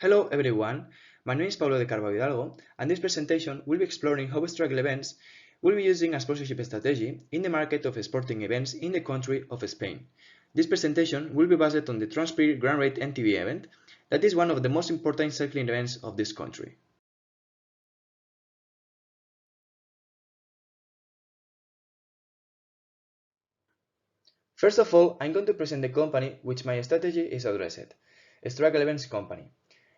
Hello everyone, my name is Pablo de Carvalho Hidalgo, and this presentation will be exploring how Struggle Events will be using a sponsorship strategy in the market of sporting events in the country of Spain. This presentation will be based on the Transpir Grand Raid MTB event, that is one of the most important cycling events of this country. First of all, I'm going to present the company which my strategy is addressed, Struggle Events Company.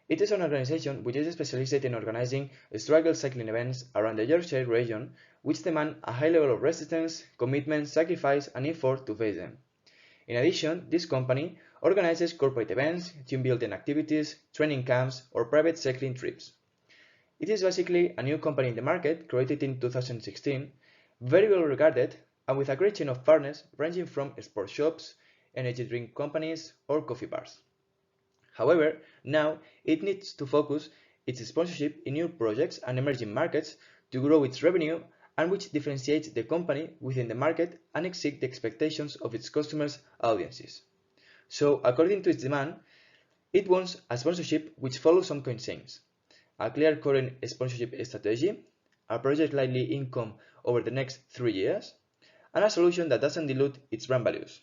It is an organization which is specialized in organizing struggle cycling events around the Yorkshire region, which demand a high level of resistance, commitment, sacrifice, and effort to face them. In addition, this company organizes corporate events, team building activities, training camps, or private cycling trips. It is basically a new company in the market, created in 2016, very well regarded, and with a great chain of partners ranging from sports shops, energy drink companies, or coffee bars. However, now it needs to focus its sponsorship in new projects and emerging markets to grow its revenue, and which differentiates the company within the market and exceed the expectations of its customers' audiences. So, according to its demand, it wants a sponsorship which follows some constraints: a clear current sponsorship strategy, a project likely income over the next 3 years, and a solution that doesn't dilute its brand values.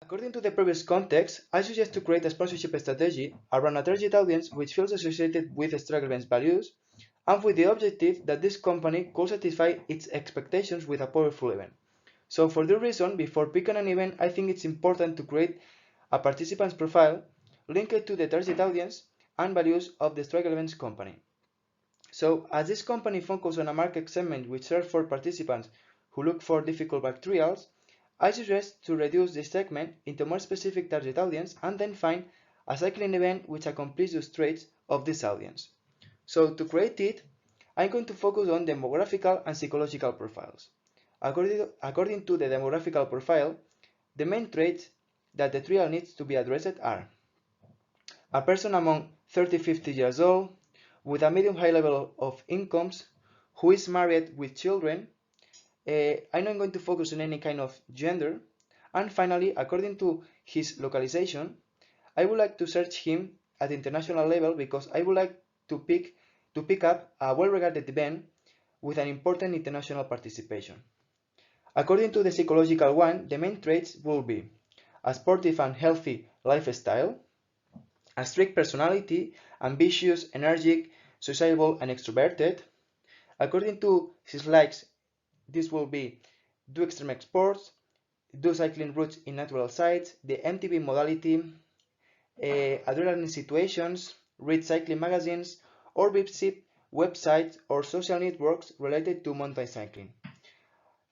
According to the previous context, I suggest to create a sponsorship strategy around a target audience which feels associated with Struggle Events values, and with the objective that this company could satisfy its expectations with a powerful event. So for this reason, before picking an event, I think it's important to create a participant's profile linked to the target audience and values of the Struggle Events company. So as this company focuses on a market segment which serves for participants who look for difficult bike trials, I suggest to reduce this segment into more specific target audience and then find a cycling event which accomplishes the traits of this audience. So to create it, I'm going to focus on demographical and psychological profiles. According to the demographical profile, the main traits that the trial needs to be addressed are a person among 30–50 years old, with a medium-high level of incomes, who is married with children. I'm not going to focus on any kind of gender. And finally, according to his localization, I would like to search him at international level because I would like to pick up a well-regarded event with an important international participation. According to the psychological one, the main traits will be a sportive and healthy lifestyle, a strict personality, ambitious, energetic, sociable, and extroverted. According to his likes, this will be do extreme sports, do cycling routes in natural sites, the MTB modality, adrenaline situations, read cycling magazines, or visit websites or social networks related to mountain cycling.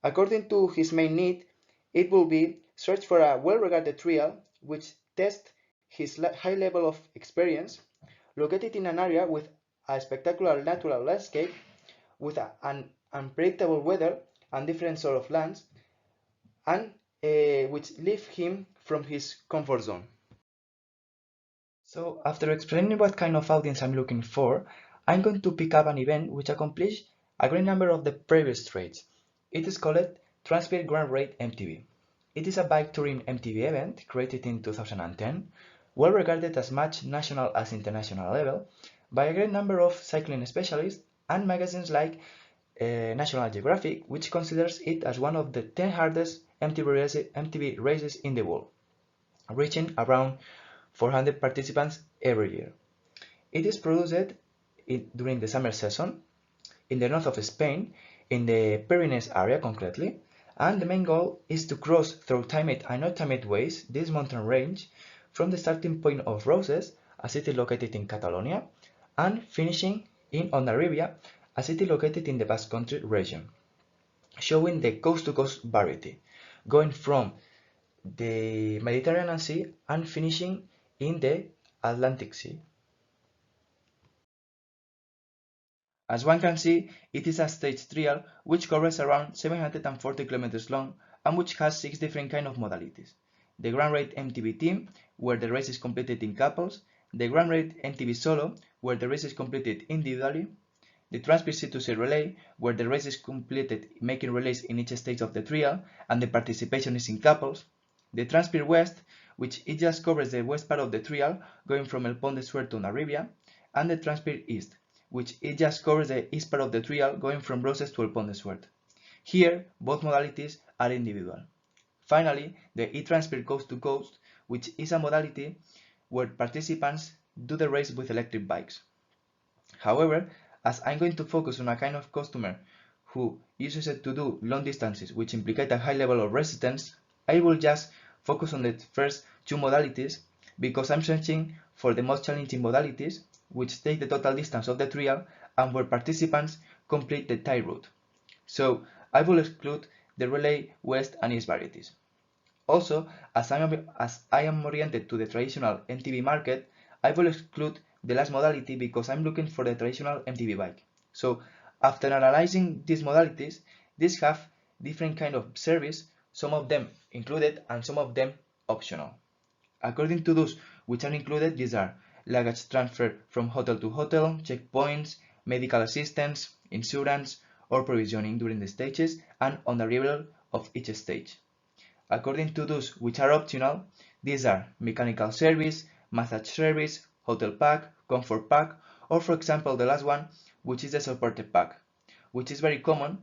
According to his main need, it will be search for a well-regarded trial which tests his high level of experience, located in an area with a spectacular natural landscape, with an unpredictable weather and different sort of lands, and which leave him from his comfort zone. So after explaining what kind of audience I'm looking for, I'm going to pick up an event which accomplishes a great number of the previous traits. It is called Transpir Grand Raid MTB. It is a bike touring MTB event created in 2010, well regarded as much national as international level by a great number of cycling specialists and magazines like National Geographic, which considers it as one of the 10 hardest MTB races in the world, reaching around 400 participants every year. It is produced during the summer season in the north of Spain, in the Pyrenees area concretely, and the main goal is to cross through timed and not-timed ways this mountain range from the starting point of Roses, a city located in Catalonia, and finishing in Hondarribia, a city located in the Basque Country region, showing the coast-to-coast variety, going from the Mediterranean Sea and finishing in the Atlantic Sea. As one can see, it is a stage trial which covers around 740 kilometers long and which has 6 different kind of modalities. The Grand Raid MTB team, where the race is completed in couples, the Grand Raid MTB solo, where the race is completed individually, the Transpir C2C relay, where the race is completed making relays in each stage of the trial and the participation is in couples, the Transpir West, which it just covers the west part of the trial, going from El Pont de Suert to Narribia, and the Transpir East, which it just covers the east part of the trial, going from Roses to El Pont de Suert. Here, both modalities are individual. Finally, the e-Transpir Coast to Coast, which is a modality where participants do the race with electric bikes. However, as I'm going to focus on a kind of customer who uses it to do long distances which implicate a high level of resistance, I will just focus on the first two modalities because I'm searching for the most challenging modalities which take the total distance of the trial and where participants complete the tie route. So I will exclude the relay, west and east varieties. Also, as I am oriented to the traditional MTB market, I will exclude the last modality because I'm looking for the traditional MTB bike. So after analyzing these modalities, these have different kind of service, some of them included and some of them optional. According to those which are included, these are luggage transfer from hotel to hotel, checkpoints, medical assistance, insurance, or provisioning during the stages and on the arrival of each stage. According to those which are optional, these are mechanical service, massage service, hotel pack, comfort pack, or for example the last one, which is the supported pack, which is very common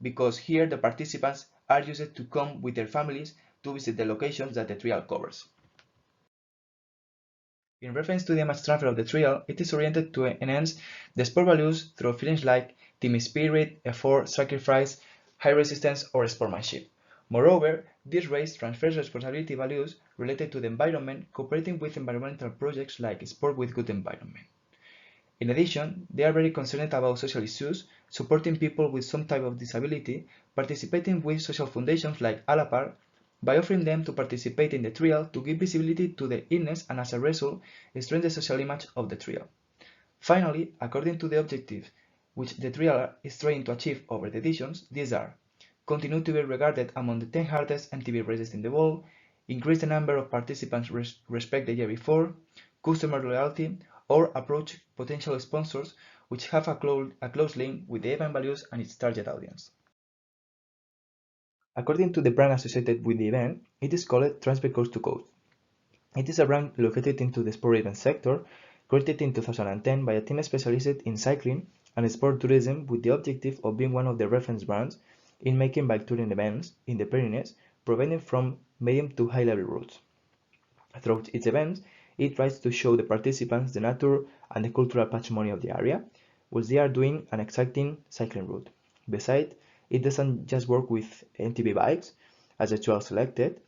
because here the participants are used to come with their families to visit the locations that the trial covers. In reference to the image transfer of the trial, it is oriented to enhance the sport values through feelings like team spirit, effort, sacrifice, high resistance, or sportsmanship. Moreover, this race transfers responsibility values related to the environment, cooperating with environmental projects like Sport with Good Environment. In addition, they are very concerned about social issues, supporting people with some type of disability, participating with social foundations like Alapar, by offering them to participate in the trial to give visibility to the illness and as a result, strengthen the social image of the trial. Finally, according to the objectives which the trial is trying to achieve over the editions, these are continue to be regarded among the 10 hardest MTB races in the world, increase the number of participants respect the year before, customer loyalty, or approach potential sponsors which have a close link with the event values and its target audience. According to the brand associated with the event, it is called Transpir Coast to Coast. It is a brand located into the sport event sector, created in 2010 by a team specialized in cycling and sport tourism with the objective of being one of the reference brands in making bike touring events in the Pyrenees, providing from medium to high level routes. Throughout its events, it tries to show the participants the nature and the cultural patrimony of the area, which they are doing an exciting cycling route. Besides, it doesn't just work with MTB bikes, as the 12 selected,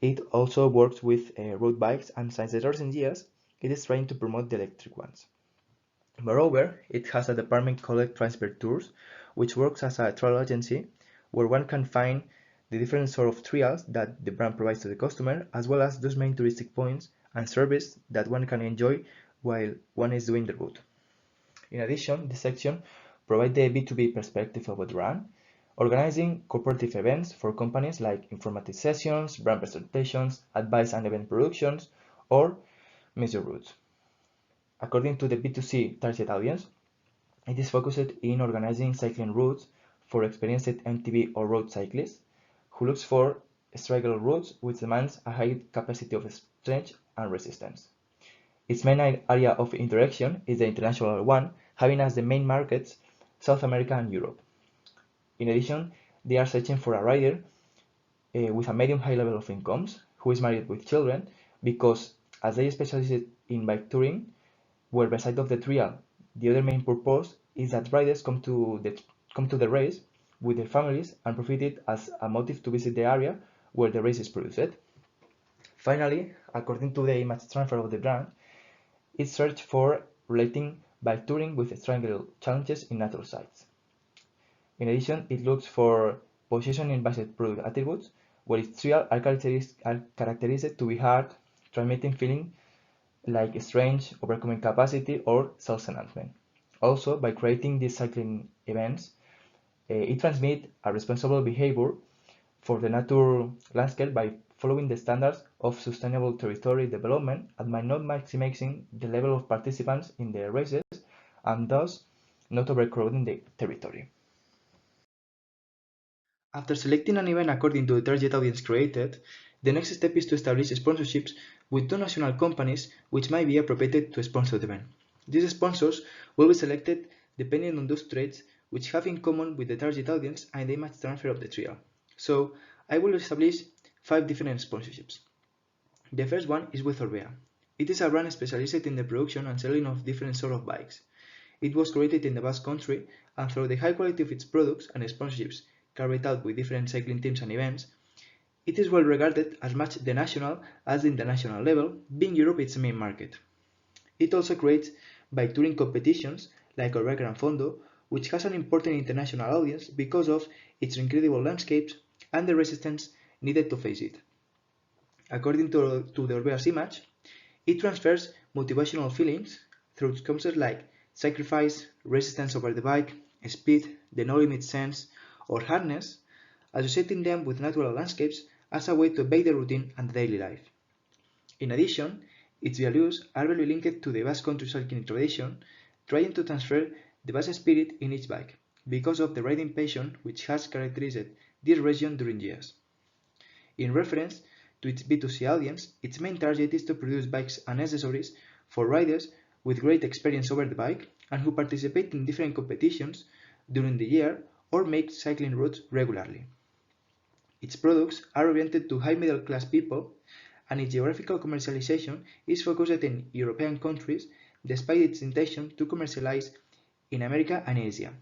it also works with road bikes, and since the recent years, it is trying to promote the electric ones. Moreover, it has a department called Transpir Tours, which works as a travel agency where one can find the different sort of trials that the brand provides to the customer, as well as those main touristic points and service that one can enjoy while one is doing the route. In addition, this section provides the B2B perspective of the brand, organizing cooperative events for companies like informative sessions, brand presentations, advice and event productions, or major routes. According to the B2C target audience, it is focused in organizing cycling routes for experienced MTB or road cyclists who looks for struggle routes which demands a high capacity of strength and resistance. Its main area of interaction is the international one, having as the main markets South America and Europe. In addition, they are searching for a rider with a medium-high level of incomes who is married with children because as they specialize in bike touring, where beside of the trial, the other main purpose is that riders come to the race with their families and profit it as a motive to visit the area where the race is produced. Finally, according to the image transfer of the brand, it searched for relating bike touring with struggle challenges in natural sites. In addition, it looks for positioning-based product attributes, where its trial are characterized to be hard, transmitting feeling like strength, overcoming capacity, or self-enhancement. Also, by creating these cycling events, it transmits a responsible behavior for the natural landscape by following the standards of sustainable territory development and by not maximizing the level of participants in the races and thus not overcrowding the territory. After selecting an event according to the target audience created, The next step is to establish sponsorships with two national companies which might be appropriate to sponsor the event. These sponsors will be selected depending on those traits which have in common with the target audience and the image transfer of the trial. So I will establish 5 different sponsorships. The first one is with Orbea. It is a brand specialized in the production and selling of different sorts of bikes. It was created in the Basque Country, and through the high quality of its products and sponsorships carried out with different cycling teams and events, it is well regarded as much the national as the international level, being Europe its main market. It also creates bike touring competitions like Orbea Gran Fondo, which has an important international audience because of its incredible landscapes and the resistance needed to face it. According to the Orbea's image, it transfers motivational feelings through concepts like sacrifice, resistance over the bike, speed, the no-limit sense, or hardness, associating them with natural landscapes as a way to evade the routine and daily life. In addition, its values are very linked to the Basque Country cycling tradition, trying to transfer the Basque spirit in each bike, because of the riding passion which has characterized this region during years. In reference to its B2C audience, its main target is to produce bikes and accessories for riders with great experience over the bike and who participate in different competitions during the year or make cycling routes regularly. Its products are oriented to high middle class people, and its geographical commercialization is focused in European countries despite its intention to commercialize in America and Asia.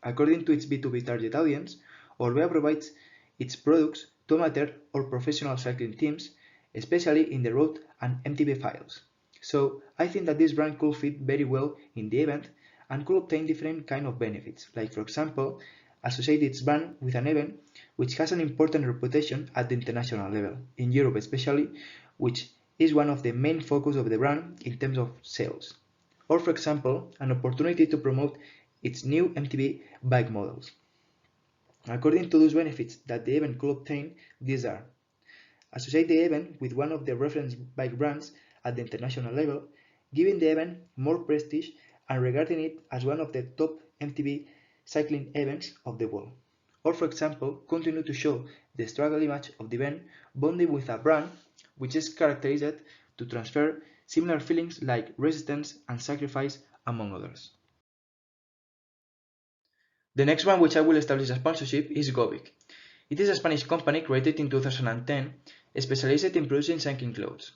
According to its B2B target audience, Orbea provides its products to amateur or professional cycling teams, especially in the road and MTB files. So I think that this brand could fit very well in the event and could obtain different kind of benefits, like for example, associate its brand with an event which has an important reputation at the international level, in Europe especially, which is one of the main focus of the brand in terms of sales. Or for example, an opportunity to promote its new MTB bike models. According to those benefits that the event could obtain, these are: associate the event with one of the reference bike brands at the international level, giving the event more prestige and regarding it as one of the top MTB cycling events of the world. Or for example, continue to show the struggle image of the event bonding with a brand which is characterized to transfer similar feelings like resistance and sacrifice, among others. The next one which I will establish a sponsorship is Govic. It is a Spanish company created in 2010, specialized in producing cycling clothes.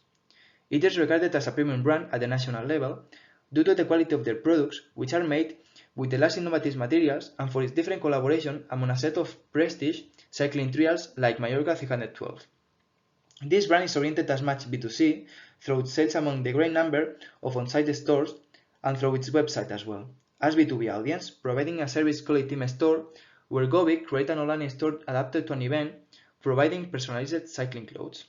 It is regarded as a premium brand at the national level due to the quality of their products, which are made with the last innovative materials and for its different collaboration among a set of prestige cycling trials like Mallorca 312. This brand is oriented as much B2C through its sales among the great number of on-site stores and through its website as well, as B2B audience, providing a service called Team Store, where Govic create an online store adapted to an event, providing personalized cycling clothes.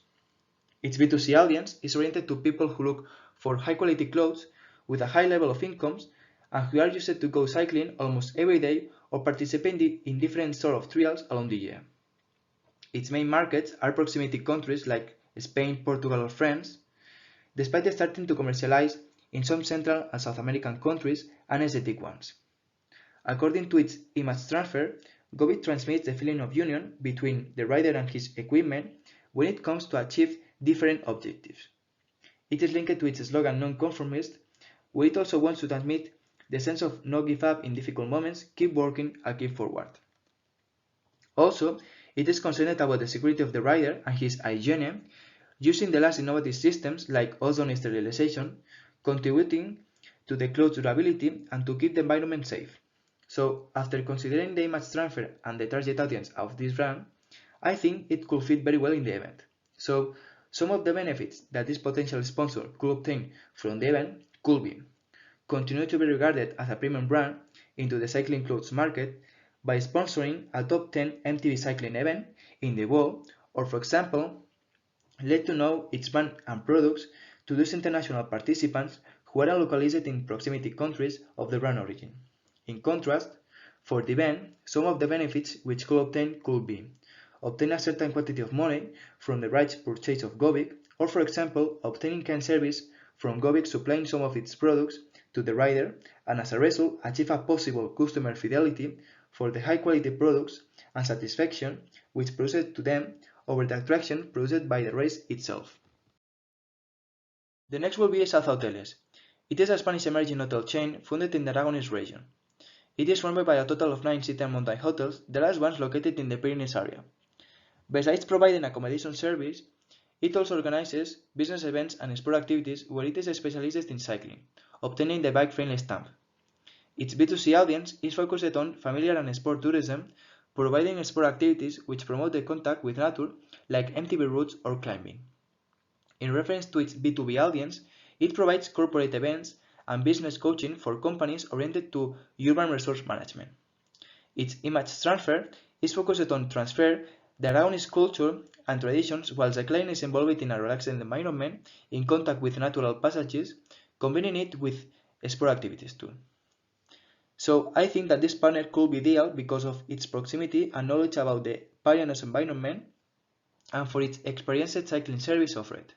Its B2C audience is oriented to people who look for high-quality clothes with a high level of incomes and who are used to go cycling almost every day or participating in different sort of trials along the year. Its main markets are proximity countries like Spain, Portugal, or France, despite starting to commercialize in some Central and South American countries and Asiatic ones. According to its image transfer, Govic transmits the feeling of union between the rider and his equipment when it comes to achieve different objectives. It is linked to its slogan non-conformist, where it also wants to transmit the sense of not give up in difficult moments, keep working and keep forward. Also, it is concerned about the security of the rider and his hygiene, using the last innovative systems like ozone sterilization, contributing to the clothes durability and to keep the environment safe. So, after considering the image transfer and the target audience of this brand, I think it could fit very well in the event. So, some of the benefits that this potential sponsor could obtain from the event could be: continue to be regarded as a premium brand into the cycling clothes market by sponsoring a top 10 MTB cycling event in the world, or for example, let to know its brand and products to those international participants who are localized in proximity countries of the brand origin. In contrast, for the event, some of the benefits which could obtain could be: obtain a certain quantity of money from the rights purchase of Govic, or for example, obtaining kind service from Govic supplying some of its products to the rider, and as a result achieve a possible customer fidelity for the high quality products and satisfaction which produces to them over the attraction produced by the race itself. The next will be South Hoteles. It is a Spanish emerging hotel chain founded in the Aragonese region. It is run by a total of 9 city and mountain hotels, the last ones located in the Pyrenees area. Besides providing accommodation service, it also organizes business events and sport activities where it is specialized in cycling, obtaining the bike-friendly stamp. Its B2C audience is focused on familiar and sport tourism, providing sport activities which promote the contact with nature, like MTB routes or climbing. In reference to its B2B audience, it provides corporate events and business coaching for companies oriented to urban resource management. Its image transfer is focused on transfer the Aragonese culture and traditions, while the client is involved in a relaxed environment in contact with natural passages, combining it with sport activities too. So I think that this partner could be ideal because of its proximity and knowledge about the Pyrenees environment and for its experienced cycling service offered.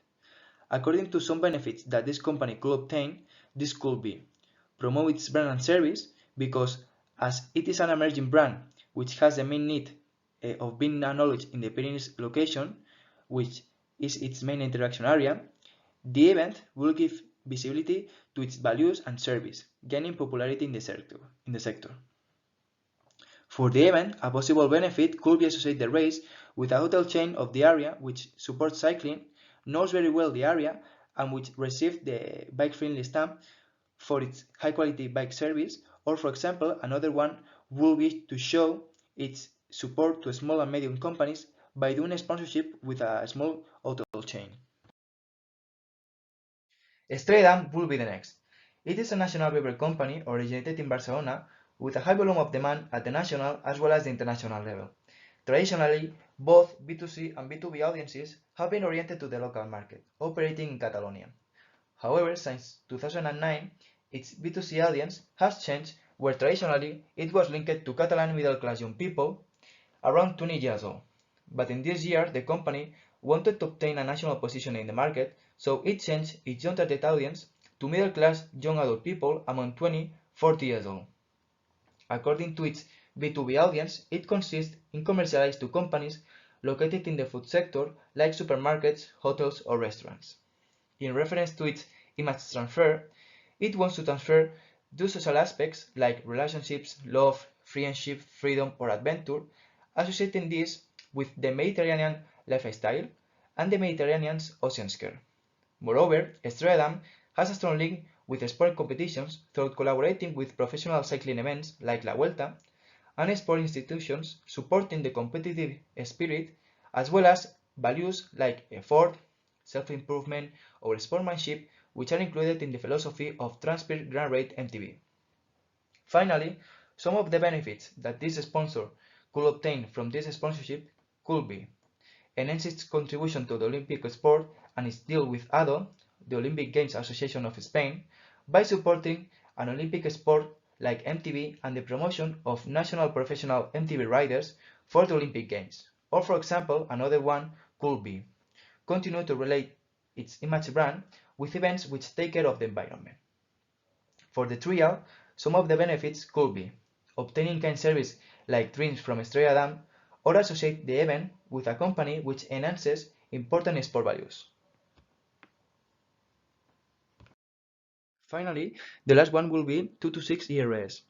According to some benefits that this company could obtain, this could be promote its brand and service because as it is an emerging brand which has the main need of being acknowledged in the Pyrenees location, which is its main interaction area, the event will give visibility to its values and service, gaining popularity in the sector. For the event, a possible benefit could be associate the race with a hotel chain of the area which supports cycling, knows very well the area, and which received the bike-friendly stamp for its high-quality bike service, or for example, another one will be to show its support to small and medium companies by doing a sponsorship with a small hotel chain. Estrella Damm will be the next. It is a national beverage company originated in Barcelona with a high volume of demand at the national as well as the international level. Traditionally, both B2C and B2B audiences have been oriented to the local market, operating in Catalonia. However, since 2009, its B2C audience has changed, where traditionally it was linked to Catalan middle-class young people around 20 years old. But in this year, the company wanted to obtain a national position in the market, so it changed its young target audience to middle-class young adult people among 20–40 years old. According to its B2B audience, it consists in commercialized to companies located in the food sector like supermarkets, hotels, or restaurants. In reference to its image transfer, it wants to transfer those social aspects like relationships, love, friendship, freedom, or adventure, associating this with the Mediterranean lifestyle and the Mediterranean's oceanscape. Moreover, Estrella Damm has a strong link with sport competitions through collaborating with professional cycling events like La Vuelta and sport institutions supporting the competitive spirit as well as values like effort, self-improvement, or sportsmanship, which are included in the philosophy of Transport Grand Rate MTB. Finally, some of the benefits that this sponsor could obtain from this sponsorship could be enhance its contribution to the Olympic sport and its deal with ADO, the Olympic Games Association of Spain, by supporting an Olympic sport like MTB and the promotion of national professional MTB riders for the Olympic Games. Or for example, another one could be continue to relate its image brand with events which take care of the environment. For the trial, some of the benefits could be obtaining kind service like drinks from Estrella Damm or associate the event with a company which enhances important sport values. Finally, the last one will be 226 ERS.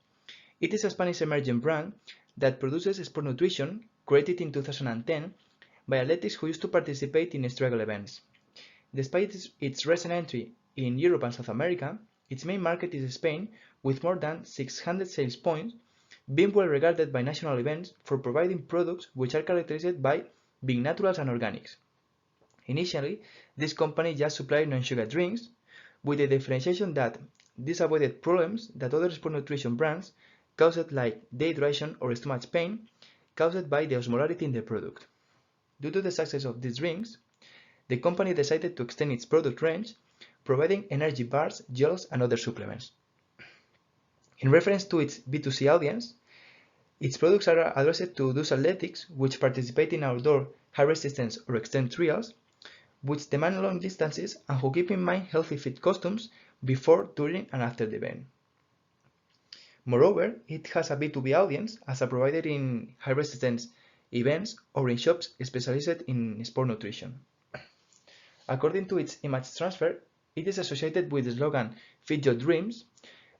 It is a Spanish emerging brand that produces sport nutrition created in 2010 by athletes who used to participate in struggle events. Despite its recent entry in Europe and South America, its main market is Spain, with more than 600 sales points, being well regarded by national events for providing products which are characterized by being naturals and organics. Initially, this company just supplied non-sugar drinks, with the differentiation that this avoided problems that other sport nutrition brands caused like dehydration or stomach pain caused by the osmolarity in the product. Due to the success of these drinks, the company decided to extend its product range, providing energy bars, gels, and other supplements. In reference to its B2C audience, its products are addressed to those athletics which participate in outdoor high resistance or extreme trials, which demand long distances and who keep in mind healthy fit costumes before, during, and after the event. Moreover, it has a B2B audience as a provider in high resistance events, or in shops specialized in sport nutrition. According to its image transfer, it is associated with the slogan Feed Your Dreams,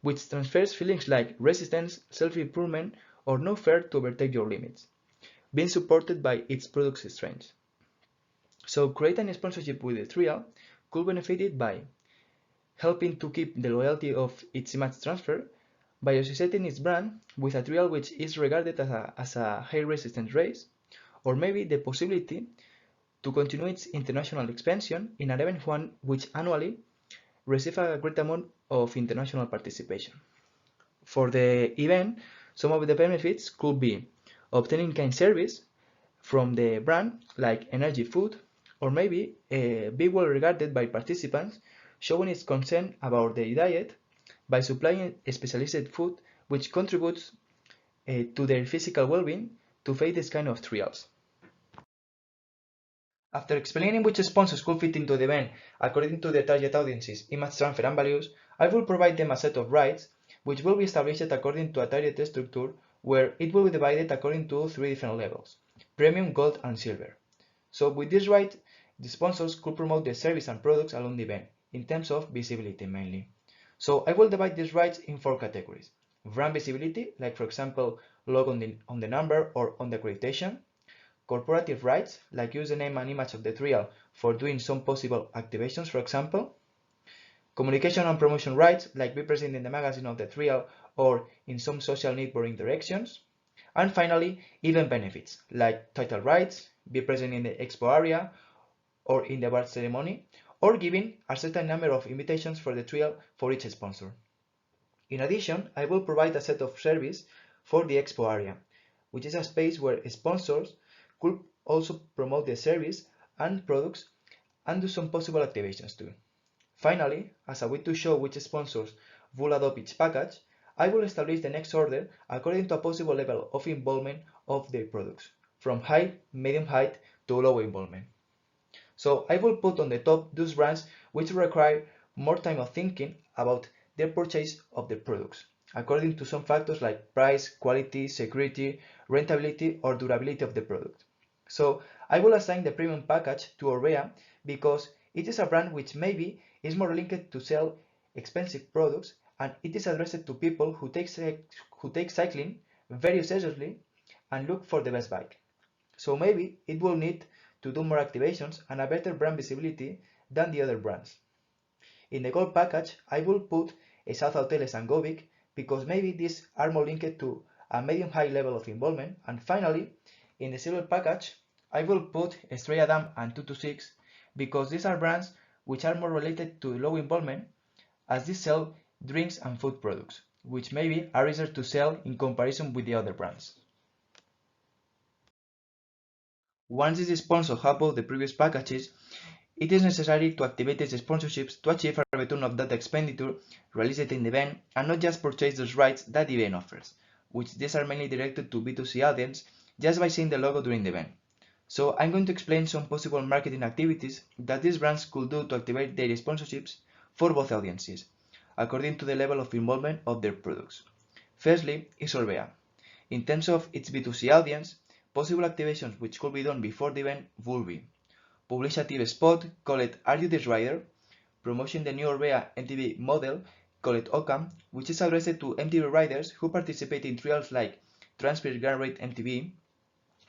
which transfers feelings like resistance, self-improvement, or no fear to overtake your limits, being supported by its product's strengths. So creating a sponsorship with the trial could benefit it by helping to keep the loyalty of its image transfer by associating its brand with a trial which is regarded as a high-resistance race, or maybe the possibility to continue its international expansion in an event one which annually receives a great amount of international participation. For the event, some of the benefits could be obtaining kind service from the brand, like energy food, or maybe be well regarded by participants, showing its concern about their diet by supplying specialized food which contributes to their physical well-being to face this kind of trials. After explaining which sponsors could fit into the event according to the target audience's image transfer and values, I will provide them a set of rights which will be established according to a target structure where it will be divided according to 3 different levels: premium, gold, and silver. So with this right, the sponsors could promote their service and products along the event, in terms of visibility mainly. So I will divide these rights in 4 categories: brand visibility, like for example logo on the number or on the accreditation; corporative rights, like use the name and image of the trial for doing some possible activations, for example; communication and promotion rights, like be present in the magazine of the trial or in some social networking directions; and finally, event benefits, like title rights, be present in the expo area or in the award ceremony, or giving a certain number of invitations for the trial for each sponsor. In addition, I will provide a set of service for the expo area, which is a space where sponsors could also promote the service and products and do some possible activations too. Finally, as a way to show which sponsors will adopt each package, I will establish the next order according to a possible level of involvement of their products, from high, medium height to low involvement. So I will put on the top those brands which require more time of thinking about their purchase of the products, according to some factors like price, quality, security, rentability, or durability of the product. So I will assign the premium package to Orbea because it is a brand which maybe is more linked to sell expensive products, and it is addressed to people who take cycling very seriously and look for the best bike. So maybe it will need to do more activations and a better brand visibility than the other brands. In the gold package, I will put South Hoteles and Govic because maybe these are more linked to a medium-high level of involvement. And finally, in the silver package, I will put Estrella Damm and 226 because these are brands which are more related to low involvement, as these sell drinks and food products, which maybe are easier to sell in comparison with the other brands. Once these sponsors have bought the previous packages, it is necessary to activate these sponsorships to achieve a return of that expenditure realized in the event and not just purchase those rights that the event offers, which these are mainly directed to B2C audience just by seeing the logo during the event. So I'm going to explain some possible marketing activities that these brands could do to activate their sponsorships for both audiences, according to the level of involvement of their products. Firstly is Orbea. In terms of its B2C audience, possible activations which could be done before the event will be: publish a TV spot called Are You This Rider? Promoting the new Orbea MTB model called OCAM, which is addressed to MTB riders who participate in trials like Transfer Grand Rate MTB,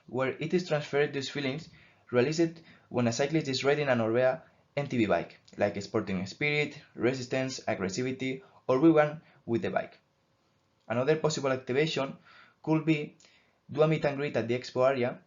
where it is transferred these feelings realized when a cyclist is riding an Orbea MTB bike, like sporting spirit, resistance, aggressivity, or we one with the bike. Another possible activation could be do a meet and greet at the expo area.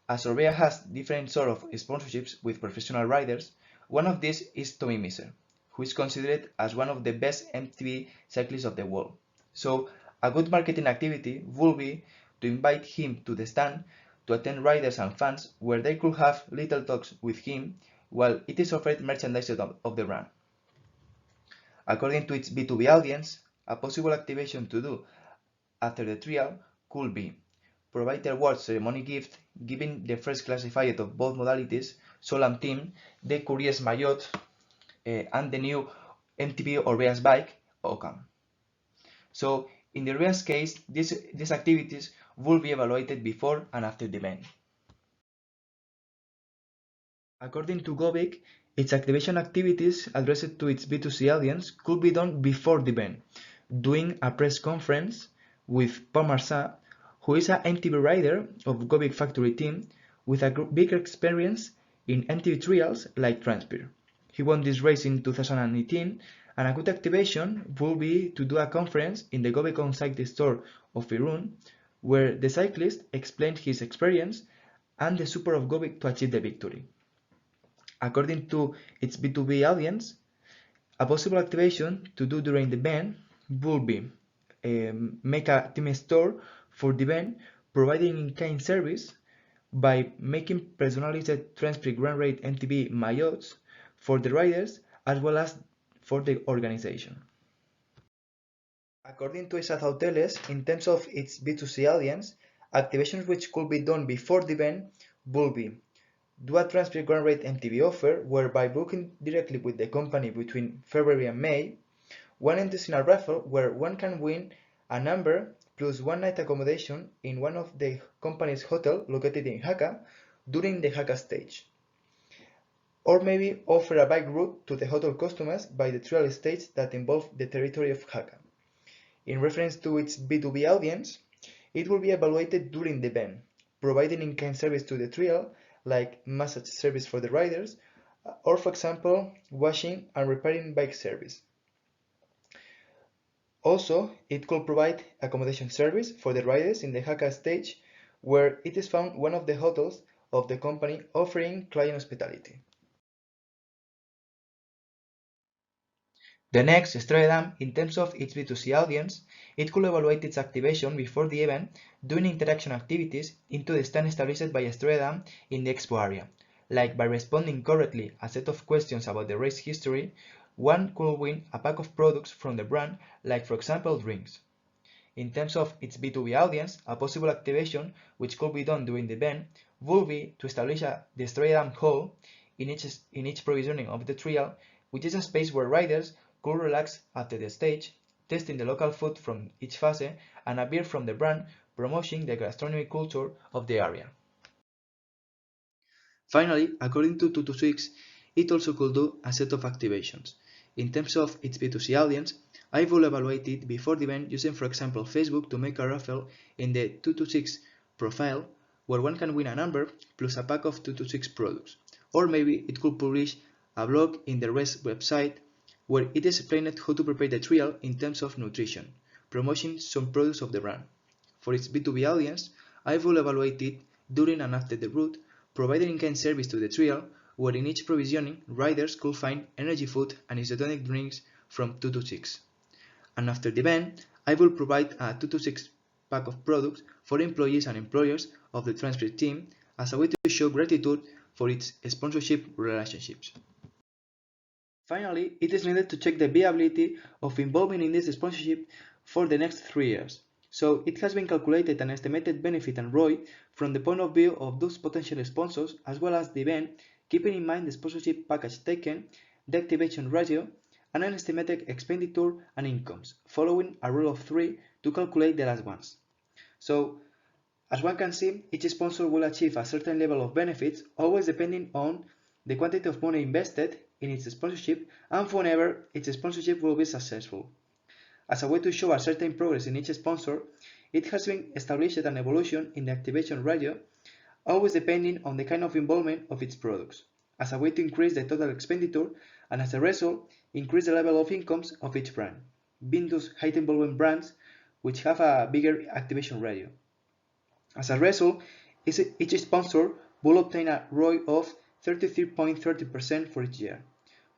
As Orbea has different sort of sponsorships with professional riders, one of these is Tommy Miser, who is considered as one of the best MTB cyclists of the world. So a good marketing activity would be to invite him to the stand to attend riders and fans where they could have little talks with him while it is offered merchandise of the brand. According to its B2B audience, a possible activation to do after the trial could be provide the award ceremony gift, giving the first classified of both modalities, Solam Team, the Courier's Maillot, and the new MTB Orbea's bike, OCAM. So, in the Orbea's case, these activities will be evaluated before and after the event. According to Govik, its activation activities addressed to its B2C audience could be done before the event, doing a press conference with Paul Marsan, who is an MTB rider of Govik factory team with a big experience in MTB trials like Transpire. He won this race in 2018, and a good activation will be to do a conference in the Govik on-site store of Irun, where the cyclist explained his experience and the support of Govik to achieve the victory. According to its B2B audience, a possible activation to do during the event would be make a team store for the event, providing in-kind service by making personalized Transpire Grand Raid MTB maillots for the riders as well as for the organization. According to Esad Hoteles, in terms of its B2C audience, activations which could be done before the event will be do a Transpire Grand Raid MTB offer whereby booking directly with the company between February and May, one enters in a raffle where one can win a number plus one night accommodation in one of the company's hotel located in Jaca during the Jaca stage. Or maybe offer a bike route to the hotel customers by the trial stage that involve the territory of Jaca. In reference to its B2B audience, it will be evaluated during the event, providing in-kind service to the trial like massage service for the riders, or for example, washing and repairing bike service. Also, it could provide accommodation service for the riders in the Jaca stage, where it is found one of the hotels of the company offering client hospitality. The next, Stroedam, in terms of its B2C audience, it could evaluate its activation before the event, doing interaction activities into the stand established by Stroedam in the expo area, like by responding correctly a set of questions about the race history, one could win a pack of products from the brand, like for example drinks. In terms of its B2B audience, a possible activation which could be done during the event would be to establish the Stroedam Hall in each provisioning of the trial, which is a space where riders could relax after the stage, testing the local food from each phase and a beer from the brand, promoting the gastronomy culture of the area. Finally, according to 226, it also could do a set of activations. In terms of its B2C audience, I will evaluate it before the event using, for example, Facebook to make a raffle in the 226 profile where one can win a number plus a pack of 226 products. Or maybe it could publish a blog in the REST website where it is explained how to prepare the trial in terms of nutrition, promoting some products of the brand. For its B2B audience, I will evaluate it during and after the route, providing in-kind service to the trial, where in each provisioning, riders could find energy food and isotonic drinks from 226. And after the event, I will provide a 226 pack of products for employees and employers of the Transpire team as a way to show gratitude for its sponsorship relationships. Finally, it is needed to check the viability of involving in this sponsorship for the next 3 years. So it has been calculated an estimated benefit and ROI from the point of view of those potential sponsors as well as the event, keeping in mind the sponsorship package taken, the activation ratio, and an estimated expenditure and incomes, following a rule of 3 to calculate the last ones. So, as one can see, each sponsor will achieve a certain level of benefits, always depending on the quantity of money invested in its sponsorship and whenever its sponsorship will be successful. As a way to show a certain progress in each sponsor, it has been established an evolution in the activation ratio, always depending on the kind of involvement of its products, as a way to increase the total expenditure and as a result, increase the level of incomes of each brand, being those high involvement brands which have a bigger activation ratio. As a result, each sponsor will obtain a ROI of 33.30% for each year.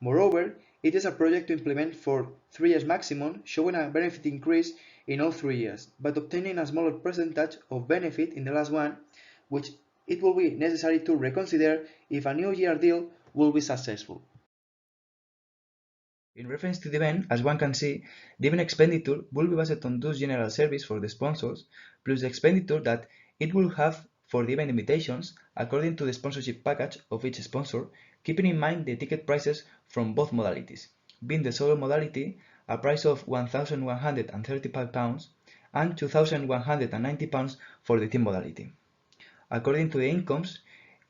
Moreover, it is a project to implement for 3 years maximum, showing a benefit increase in all 3 years, but obtaining a smaller percentage of benefit in the last one, which it will be necessary to reconsider if a new year deal will be successful. In reference to the event, as one can see, the event expenditure will be based on those general service for the sponsors, plus the expenditure that it will have for the event invitations according to the sponsorship package of each sponsor, keeping in mind the ticket prices from both modalities, being the solo modality a price of £1,135 and £2,190 for the team modality. According to the incomes,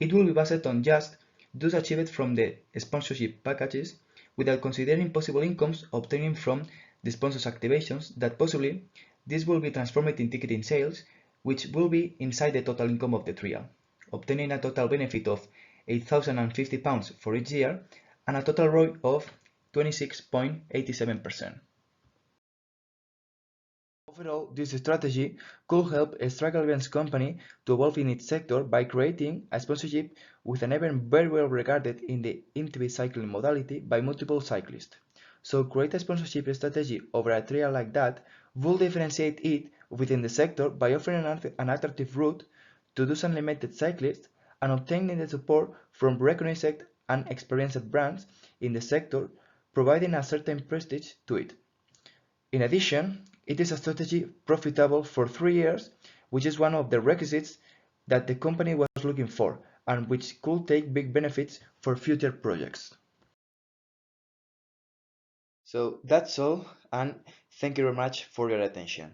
it will be based on just thus achieved from the sponsorship packages without considering possible incomes obtained from the sponsor's activations that possibly this will be transformed in ticketing sales, which will be inside the total income of the trial, obtaining a total benefit of £8,050 for each year and a total ROI of 26.87%. Overall, this strategy could help a struggle against company to evolve in its sector by creating a sponsorship with an event very well regarded in the MTB cycling modality by multiple cyclists. So create a sponsorship strategy over a trial like that will differentiate it within the sector by offering an attractive route to those unlimited cyclists and obtaining the support from recognized and experienced brands in the sector, providing a certain prestige to it. In addition, it is a strategy profitable for 3 years, which is one of the requisites that the company was looking for and which could take big benefits for future projects. So that's all, and thank you very much for your attention.